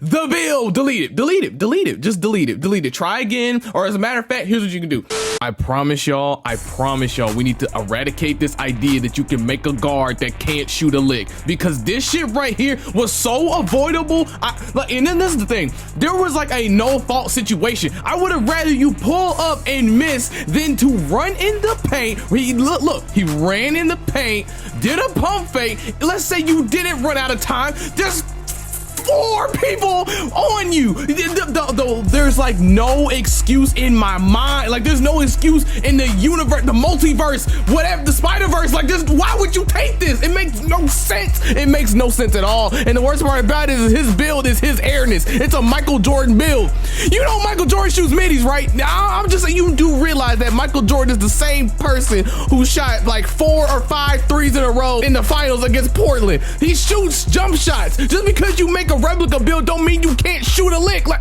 the build. Delete it, delete it, delete it. Just delete it, delete it. Try again. Or as a matter of fact, here's what you can do. I promise y'all, we need to eradicate this idea that you can make a guard that can't shoot a lick, because this shit right here was so avoidable. And then this is the thing, there was like a no fault situation. I would have rather you pull up and miss than to run in the paint. Look, he ran in the paint, did a pump fake. Let's say you didn't run out of time. There's 4 people on you. There's like no excuse in my mind. Like there's no excuse in the universe, the multiverse, whatever, the Spider-Verse. Like this, why would you take this? It makes no sense. It makes no sense at all. And the worst part about it is his build is his airness. It's a Michael Jordan build. You know Michael Jordan shoots middies, right? Now I'm just saying, you do realize that Michael Jordan is the same person who shot like 4 or 5 threes in a row in the finals against Portland. He shoots jump shots. Just because you make a replica build don't mean you can't shoot a lick. Like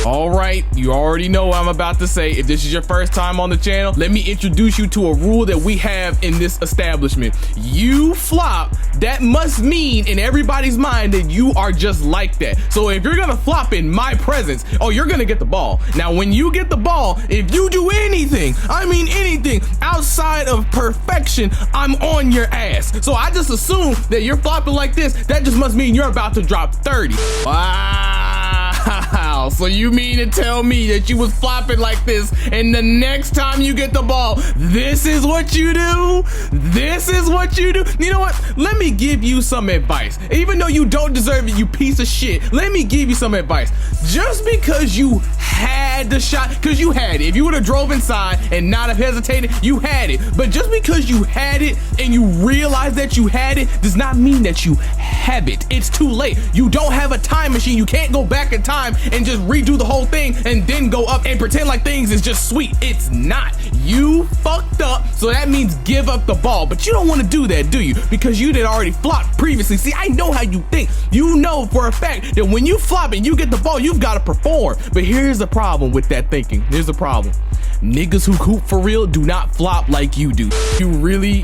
all right, you already know what I'm about to say. If this is your first time on the channel, let me introduce you to a rule that we have in this establishment. You flop, that must mean in everybody's mind that you are just like that. So if you're gonna flop in my presence, oh, you're gonna get the ball. Now, when you get the ball, if you do anything, I mean anything, outside of perfection, I'm on your ass. So I just assume that you're flopping like this. That just must mean you're about to drop 30. Wow, so you mean to tell me that you was flopping like this, and the next time you get the ball, this is what you do? This is what you do? You know what? Let me give you some advice. Even though you don't deserve it, you piece of shit, let me give you some advice. Just because you had the shot, because you had it. If you would have drove inside and not have hesitated, you had it. But just because you had it and you realize that you had it does not mean that you have it. It's too late. You don't have a time machine. You can't go back in time and just redo the whole thing and then go up and pretend like things is just sweet. It's not. You fucked up, so that means give up the ball. But you don't want to do that, do you? Because you did already flopped previously. See, I know how you think. You know for a fact that when you flop and you get the ball, you've got to perform. But here's the problem with that thinking. Here's the problem. Niggas who hoop for real do not flop like you do. You really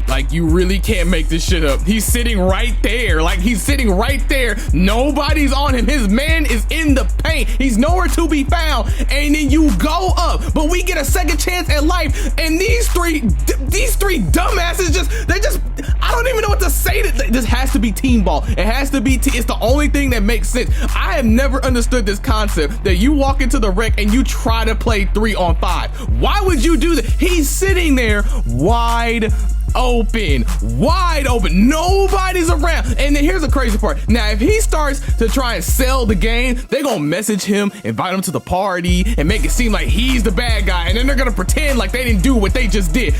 can't make this shit up. He's sitting right there. Like, he's sitting right there. Nobody's on him. His man is in the paint. He's nowhere to be found. And then you go up. But we get a second chance at life. And these three dumbasses I don't even know what to say. This has to be team ball. It has to be, it's the only thing that makes sense. I have never understood this concept that you walk into the rec and you try to play 3-on-5. Why would you do that? He's sitting there wide open, nobody's around. And then here's the crazy part. Now, if he starts to try and sell the game, they're gonna message him, invite him to the party, and make it seem like he's the bad guy, and then they're gonna pretend like they didn't do what they just did.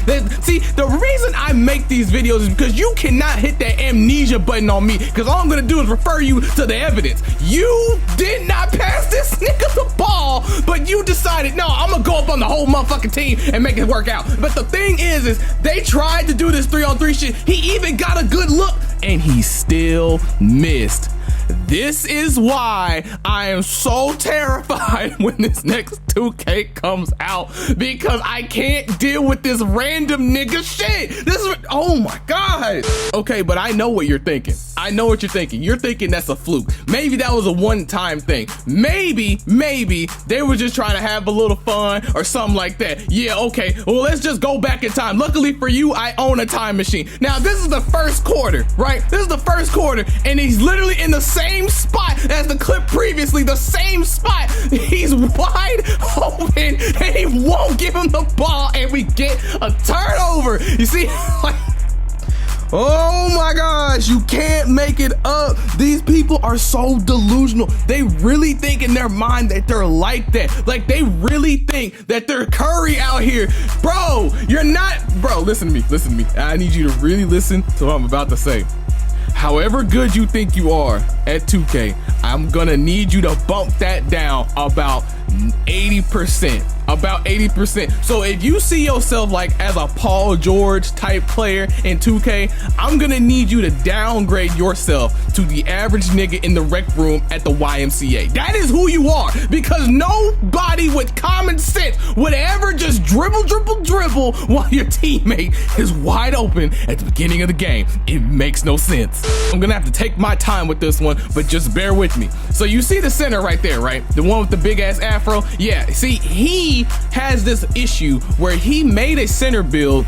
See, the reason I make these videos is because you cannot hit that amnesia button on me, because all I'm gonna do is refer you to the evidence. You did not pass this nigga the ball, but you decided, no, I'm gonna go up on the whole motherfucking team and make it work out. But the thing is they tried to do this 3-on-3 shit. He even got a good look and he still missed. This is why I am so terrified when this next 2K comes out, because I can't deal with this random nigga shit. This is, oh my God. Okay, but I know what you're thinking. I know what you're thinking. You're thinking that's a fluke. Maybe that was a one-time thing. Maybe they were just trying to have a little fun or something like that. Yeah, okay, well, let's just go back in time. Luckily for you, I own a time machine. Now, this is the first quarter, right? This is the first quarter, and he's literally in the same spot as the clip previously, the same spot. He's wide open, and he won't give him the ball, and we get a turnover. You see, like, oh my gosh, you can't make it up. These people are so delusional. They really think in their mind that they're like that. Like, they really think that they're Curry out here. Bro, you're not. Bro, listen to me. I need you to really listen to what I'm about to say. However good you think you are at 2K, I'm gonna need you to bump that down about 80%. About 80%. So if you see yourself like as a Paul George type player in 2K, I'm gonna need you to downgrade yourself to the average nigga in the rec room at the YMCA. That is who you are, because nobody with common sense would ever just dribble while your teammate is wide open at the beginning of the game. It makes no sense. I'm gonna have to take my time with this one, but just bear with me. So you see the center right there, right? The one with the big ass afro? Yeah, see, he has this issue where he made a center build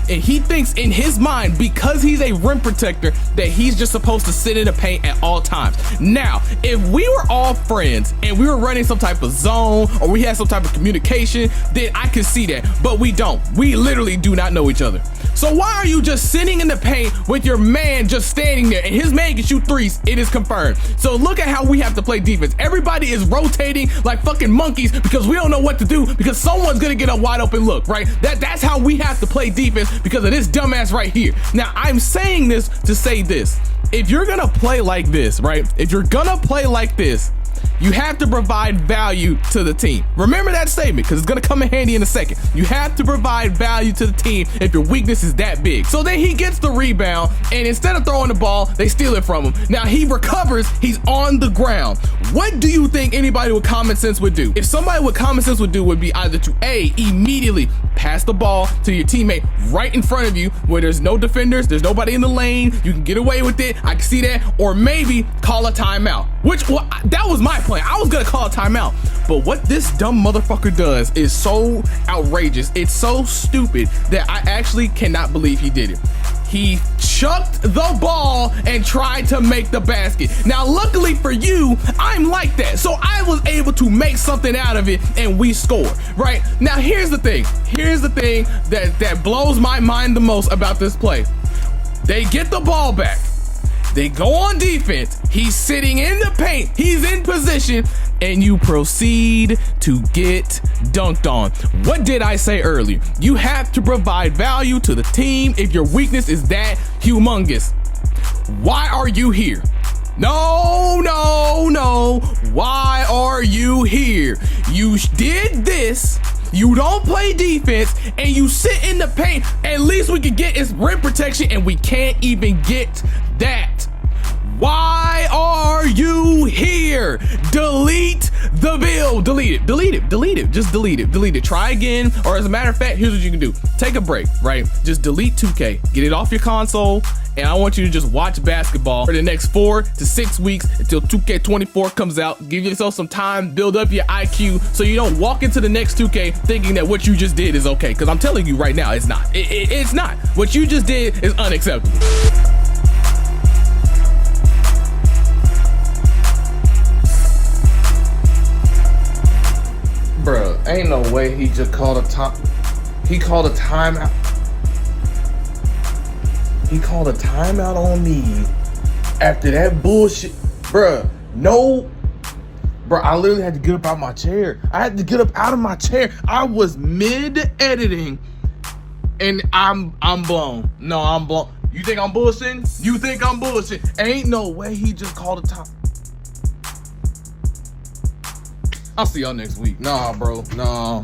and he thinks in his mind, because he's a rim protector, that he's just supposed to sit in the paint at all times. Now, if we were all friends and we were running some type of zone or we had some type of communication, then I could see that, but we don't. We literally do not know each other. So why are you just sitting in the paint with your man just standing there and his man can shoot threes? It is confirmed. So look at how we have to play defense. Everybody is rotating like fucking monkeys because we don't know what to do, because someone's gonna get a wide open look, right? That's how we have to play defense, because of this dumbass right here. Now, I'm saying this to say this. If you're gonna play like this, right? If you're gonna play like this, you have to provide value to the team. Remember that statement, because it's gonna come in handy in a second. You have to provide value to the team if your weakness is that big. So then he gets the rebound, and instead of throwing the ball, they steal it from him. Now he recovers, he's on the ground. What do you think anybody with common sense would do? If somebody with common sense would do would be either to A, immediately pass the ball to your teammate right in front of you where there's no defenders, there's nobody in the lane, you can get away with it, I can see that, or maybe call a timeout, which, well, that was my plan. I was gonna call a timeout, but what this dumb motherfucker does is so outrageous, it's so stupid that I actually cannot believe he did it. He chucked the ball and tried to make the basket. Now, luckily for you, I'm like that. So I was able to make something out of it and we scored, right? Now, here's the thing. Here's the thing that blows my mind the most about this play. They get the ball back. They go on defense. He's sitting in the paint. He's in position, and you proceed to get dunked on. What did I say earlier? You have to provide value to the team if your weakness is that humongous. Why are you here? No, no, no. Why are you here? You did this. You don't play defense and you sit in the paint. At least we can get is rim protection, and we can't even get that. Why are you here? Delete the build. Delete it. Delete it. Delete it. Just delete it. Delete it. Try again. Or as a matter of fact, here's what you can do. Take a break, right? Just delete 2K. Get it off your console. And I want you to just watch basketball for the next 4 to 6 weeks until 2K24 comes out. Give yourself some time, build up your IQ so you don't walk into the next 2K thinking that what you just did is okay. Because I'm telling you right now, it's not. It's not. What you just did is unacceptable. Bruh, ain't no way he just called a time. He called a timeout. He called a timeout on me after that bullshit. Bruh, no. Bruh, I literally had to get up out my chair. I had to get up out of my chair. I was mid-editing and I'm blown. No, I'm blown. You think I'm bullshitting? You think I'm bullshitting? Ain't no way he just called a time. I'll see y'all next week. Nah, bro. No.